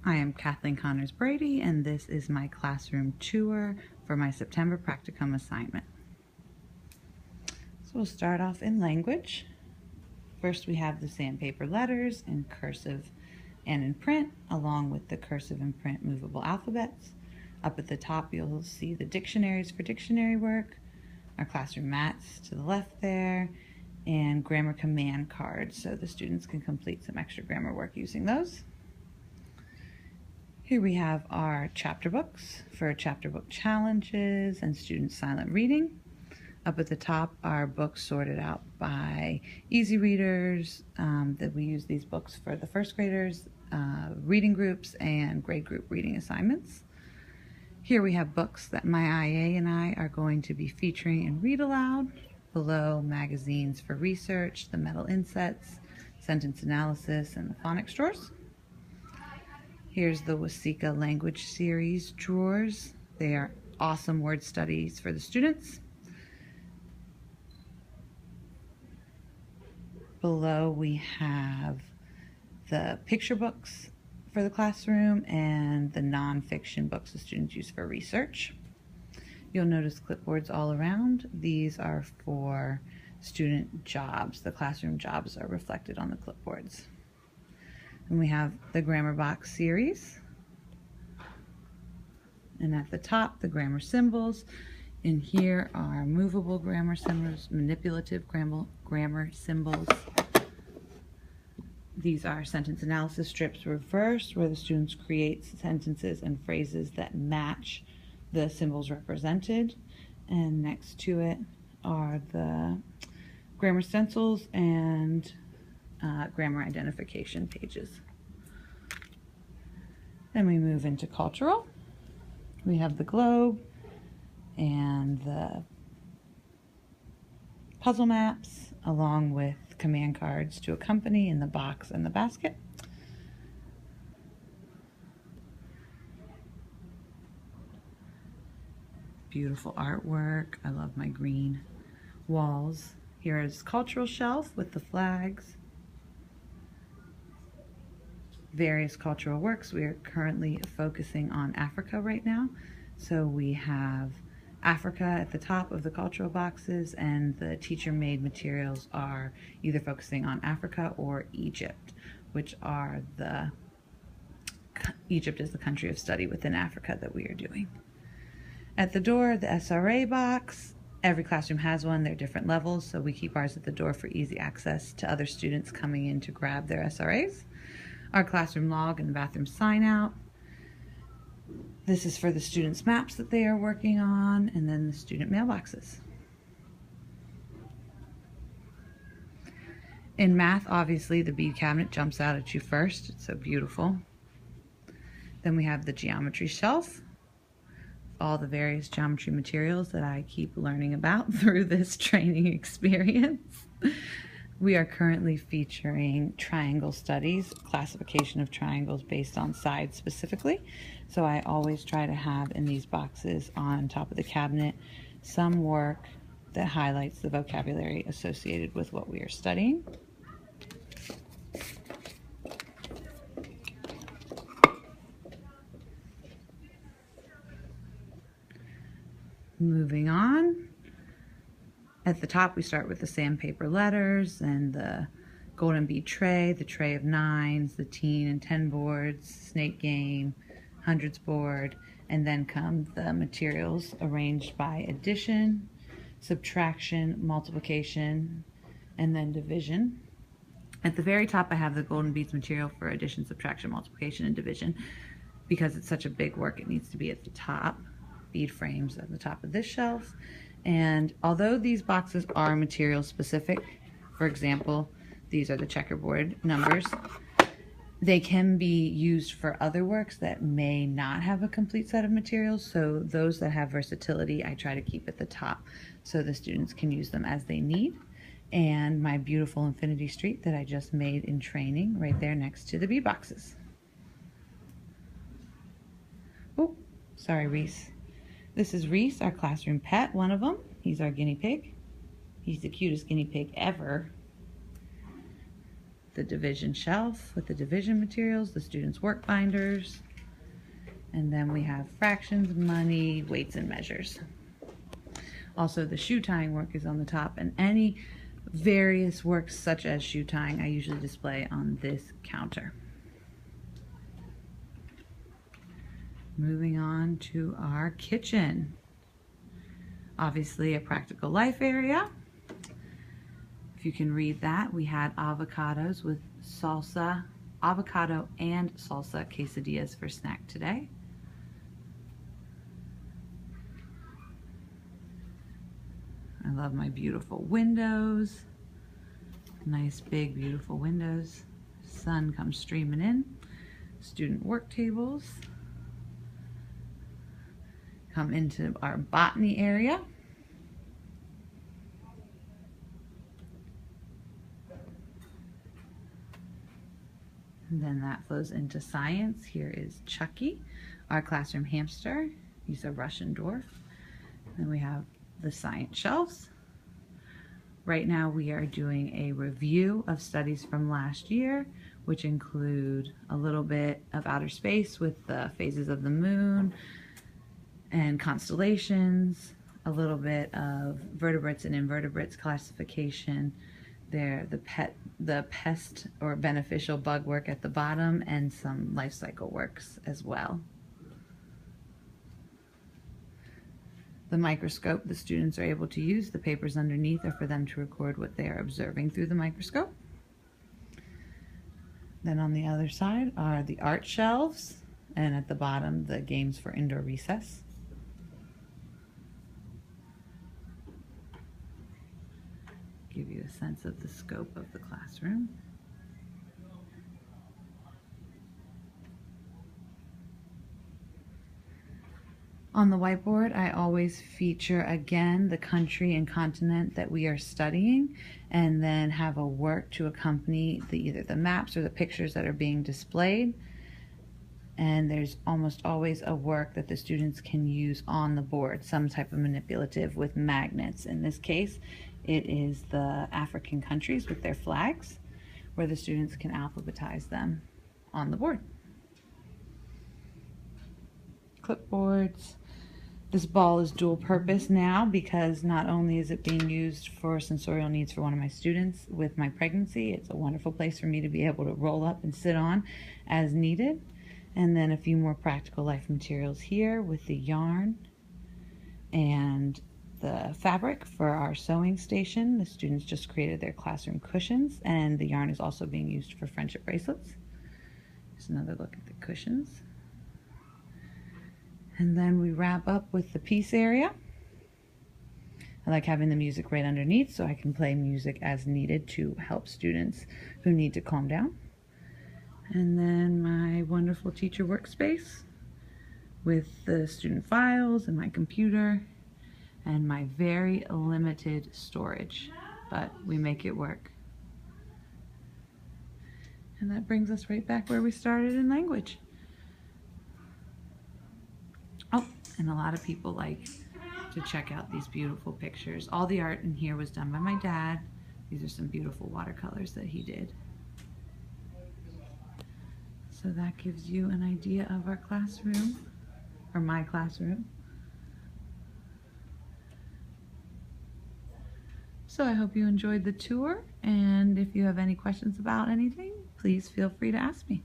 I am Kathleen Connors-Brady, and this is my classroom tour for my September Practicum Assignment. So we'll start off in language. First we have the sandpaper letters in cursive and in print, along with the cursive and print movable alphabets. Up at the top you'll see the dictionaries for dictionary work, our classroom mats to the left there, and grammar command cards so the students can complete some extra grammar work using those. Here we have our chapter books for chapter book challenges and student silent reading. Up at the top are books sorted out by easy readers, that we use these books for the first graders, reading groups, and grade group reading assignments. Here we have books that my IA and I are going to be featuring in Read Aloud. Below, magazines for research, the metal insets, sentence analysis, and the phonics drawers. Here's the Wasika language series drawers. They are awesome word studies for the students. Below we have the picture books for the classroom and the nonfiction books the students use for research. You'll notice clipboards all around. These are for student jobs. The classroom jobs are reflected on the clipboards. And we have the grammar box series. And at the top, the grammar symbols. And here are movable grammar symbols, manipulative grammar symbols. These are sentence analysis strips reversed, where the students create sentences and phrases that match the symbols represented. And next to it are the grammar stencils and grammar identification pages. Then we move into cultural. We have the globe and the puzzle maps, along with command cards to accompany in the box and the basket. Beautiful artwork. I love my green walls. Here is cultural shelf with the flags. Various cultural works. We are currently focusing on Africa right now. So we have Africa at the top of the cultural boxes, and the teacher-made materials are either focusing on Africa or Egypt, which are Egypt is the country of study within Africa that we are doing. At the door, the SRA box. Every classroom has one. They're different levels, so we keep ours at the door for easy access to other students coming in to grab their SRAs. Our classroom log and bathroom sign out. This is for the students' maps that they are working on, and then the student mailboxes. In math, obviously, the bead cabinet jumps out at you first. It's so beautiful. Then we have the geometry shelf. All the various geometry materials that I keep learning about through this training experience. We are currently featuring triangle studies, classification of triangles based on sides specifically. So I always try to have in these boxes on top of the cabinet some work that highlights the vocabulary associated with what we are studying. Moving on. At the top, we start with the sandpaper letters and the golden bead tray, the tray of nines, the teen and 10 boards, snake game, hundreds board, and then come the materials arranged by addition, subtraction, multiplication, and then division. At the very top, I have the golden beads material for addition, subtraction, multiplication, and division. Because it's such a big work, it needs to be at the top. Bead frames at the top of this shelf. And although these boxes are material specific, for example, these are the checkerboard numbers, they can be used for other works that may not have a complete set of materials. So those that have versatility, I try to keep at the top so the students can use them as they need. And my beautiful infinity street that I just made in training right there next to the bead boxes. Oh, sorry, Reese. This is Reese, our classroom pet, one of them. He's our guinea pig. He's the cutest guinea pig ever. the division shelf with the division materials, the students' work binders, and then we have fractions, money, weights, and measures. Also, the shoe tying work is on the top, and any various works such as shoe tying I usually display on this counter. Moving on to our kitchen. Obviously a practical life area. If you can read that, we had avocados with salsa, avocado and salsa quesadillas for snack today. I love my beautiful windows. Nice big beautiful windows. Sun comes streaming in. Student work tables. Come into our botany area. And then that flows into science. Here is Chucky, our classroom hamster. He's a Russian dwarf. Then we have the science shelves. Right now we are doing a review of studies from last year, which include a little bit of outer space with the phases of the moon and constellations, a little bit of vertebrates and invertebrates classification there, the pest or beneficial bug work at the bottom, and some life cycle works as well. The microscope the students are able to use, the papers underneath are for them to record what they are observing through the microscope. Then on the other side are the art shelves, and at the bottom the games for indoor recess. Give you a sense of the scope of the classroom. On the whiteboard, I always feature again the country and continent that we are studying, and then have a work to accompany either the maps or the pictures that are being displayed. And there's almost always a work that the students can use on the board, some type of manipulative with magnets. In this case, it is the African countries with their flags, where the students can alphabetize them on the board. Clipboards. This ball is dual purpose now because not only is it being used for sensorial needs for one of my students with my pregnancy, it's a wonderful place for me to be able to roll up and sit on as needed. And then a few more practical life materials here with the yarn and the fabric for our sewing station. The students just created their classroom cushions, and the yarn is also being used for friendship bracelets. Just another look at the cushions. And then we wrap up with the peace area. I like having the music right underneath so I can play music as needed to help students who need to calm down. And then my wonderful teacher workspace with the student files and my computer and my very limited storage, but we make it work. And that brings us right back where we started in language. Oh, and a lot of people like to check out these beautiful pictures. All the art in here was done by my dad. These are some beautiful watercolors that he did. So that gives you an idea of our classroom, or my classroom. So I hope you enjoyed the tour, and if you have any questions about anything, please feel free to ask me.